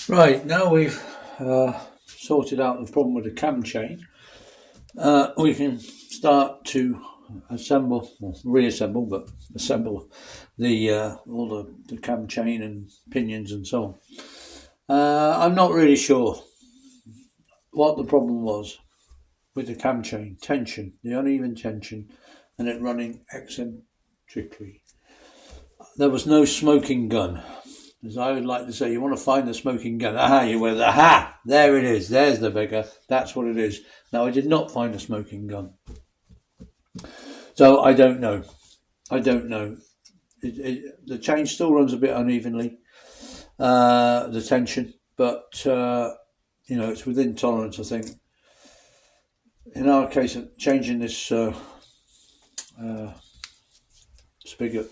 Right, now we've sorted out the problem with the cam chain, we can start to assemble, or reassemble, but assemble the all the cam chain and pinions and so on. I'm not really sure what the problem was with the cam chain. Tension, the uneven tension, and it running eccentrically. There was no smoking gun. As I would like to say, you want to find the smoking gun. Aha, you went, aha, there it is. There's the beggar. That's what it is. Now, I did not find a smoking gun. So I don't know. The chain still runs a bit unevenly, the tension, but, it's within tolerance, I think. In our case, changing this spigot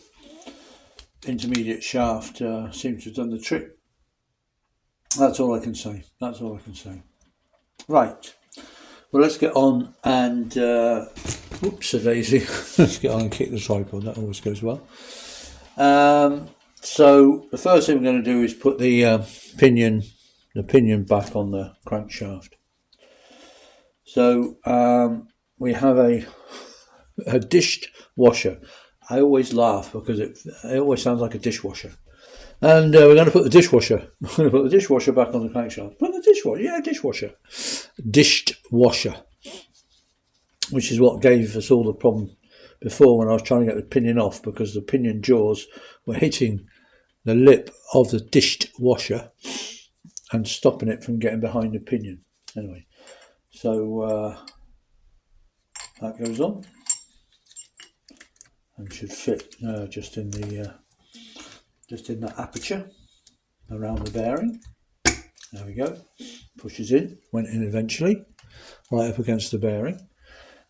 intermediate shaft seems to have done the trick. That's all I can say. Right. Well, let's get on and whoops-a-daisy. Let's get on and kick the tripod. That always goes well. So the first thing we're going to do is put the pinion back on the crankshaft. So we have a dished washer. I always laugh because it always sounds like a dishwasher. And we're going to put the dishwasher. We're going to put the dishwasher back on the crankshaft. Put the dishwasher, yeah, dishwasher. Dished washer, which is what gave us all the problem before when I was trying to get the pinion off, because the pinion jaws were hitting the lip of the dished washer and stopping it from getting behind the pinion. Anyway, so that goes on. And should fit just in that aperture around the bearing. There we go. Pushes in, went in eventually, right up against the bearing.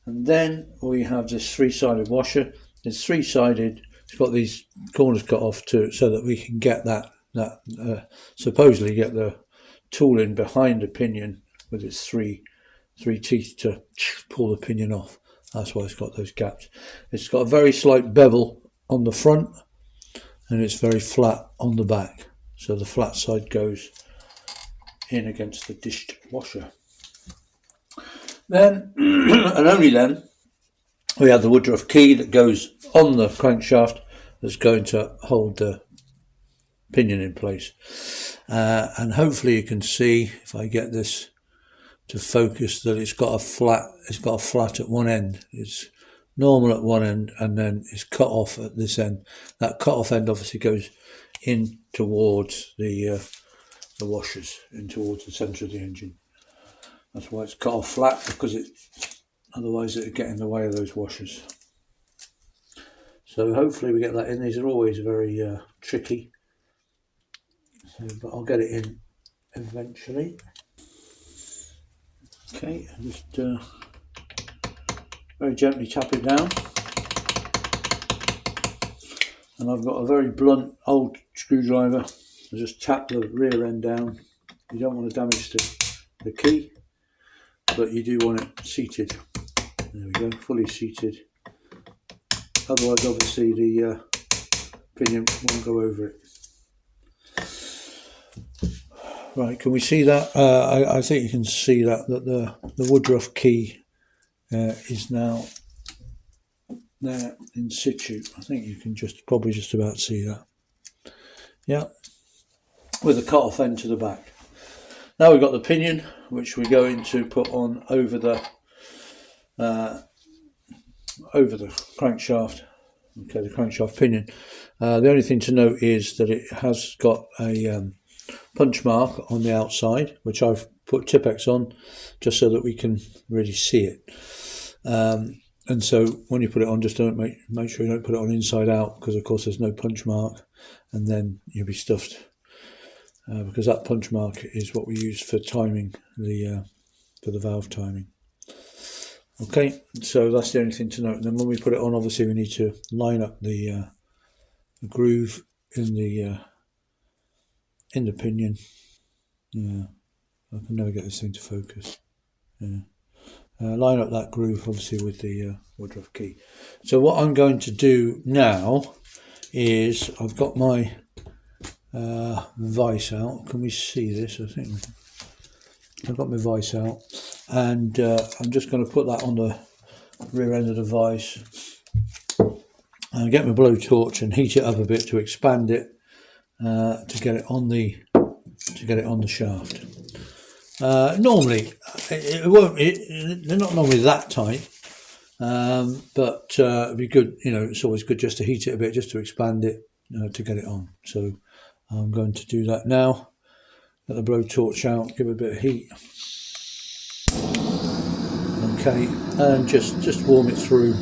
And then we have this three-sided washer. It's three-sided. It's got these corners cut off too, so that we can get that supposedly get the tool in behind the pinion with its three teeth to pull the pinion off. That's why it's got those gaps. It's got a very slight bevel on the front and it's very flat on the back. So the flat side goes in against the dished washer. Then, and only then, we have the Woodruff key that goes on the crankshaft that's going to hold the pinion in place. And hopefully you can see, if I get this to focus, that it's got a flat at one end. It's normal at one end and then it's cut off at this end. That cut off end obviously goes in towards the washers, in towards the centre of the engine. That's why it's cut off flat, because otherwise it would get in the way of those washers. So hopefully we get that in. These are always very tricky, but I'll get it in eventually. Okay, and just very gently tap it down. And I've got a very blunt old screwdriver. I just tap the rear end down. You don't want to damage the key, but you do want it seated. There we go, fully seated. Otherwise, obviously, the pinion won't go over it. Right, can we see that? I think you can see that the Woodruff key is now there in situ. I think you can probably just about see that. Yeah, with the cut-off end to the back. Now we've got the pinion, which we're going to put on over the crankshaft. Okay, the crankshaft pinion. The only thing to note is that it has got a punch mark on the outside, which I've put Tipp-Ex on just so that we can really see it. And so when you put it on, just don't make sure you don't put it on inside out, because of course there's no punch mark, and then you'll be stuffed. Because that punch mark is what we use for timing for the valve timing. Okay, so that's the only thing to note. And then when we put it on, obviously we need to line up the groove in the pinion. Yeah, I can never get this thing to focus. Yeah. Line up that groove obviously with the Woodruff key. So what I'm going to do now is, I've got my vice out. Can we see this? I think I've got my vice out, and I'm just going to put that on the rear end of the vice and get my blowtorch and heat it up a bit to expand it to get it on the shaft. Normally it won't. They're not normally that tight, but it'd be good. You know, it's always good just to heat it a bit, just to expand it to get it on. So I'm going to do that now. Get the blowtorch out, give it a bit of heat. Okay, and just warm it through,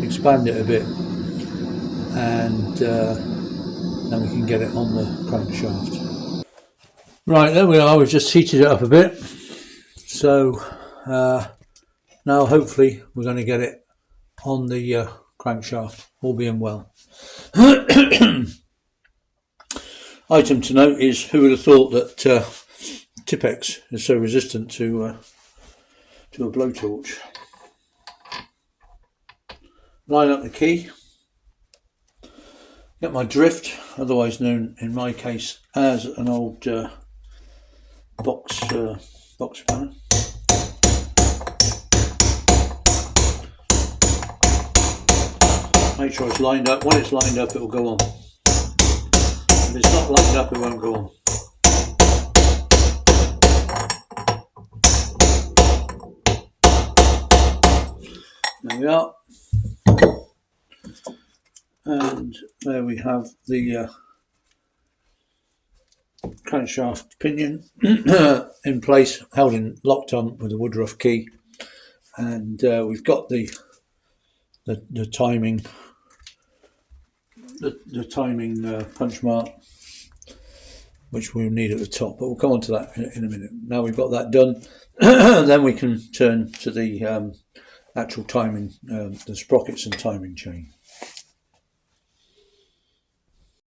expand it a bit, and then we can get it on the crankshaft. Right, there we are. We've just heated it up a bit. So now hopefully we're going to get it on the crankshaft, all being well. Item to note is, who would have thought that Tipex is so resistant to a blowtorch. Line up the key. Get my drift, otherwise known in my case as an old box spanner. Make sure it's lined up. When it's lined up, it will go on. If it's not lined up, it won't go on. There we are. And there we have the crankshaft pinion in place, locked on with a Woodruff key, and we've got the timing punch mark, which we'll need at the top, but we'll come on to that in a minute. Now we've got that done, then we can turn to the actual timing, the sprockets and timing chain.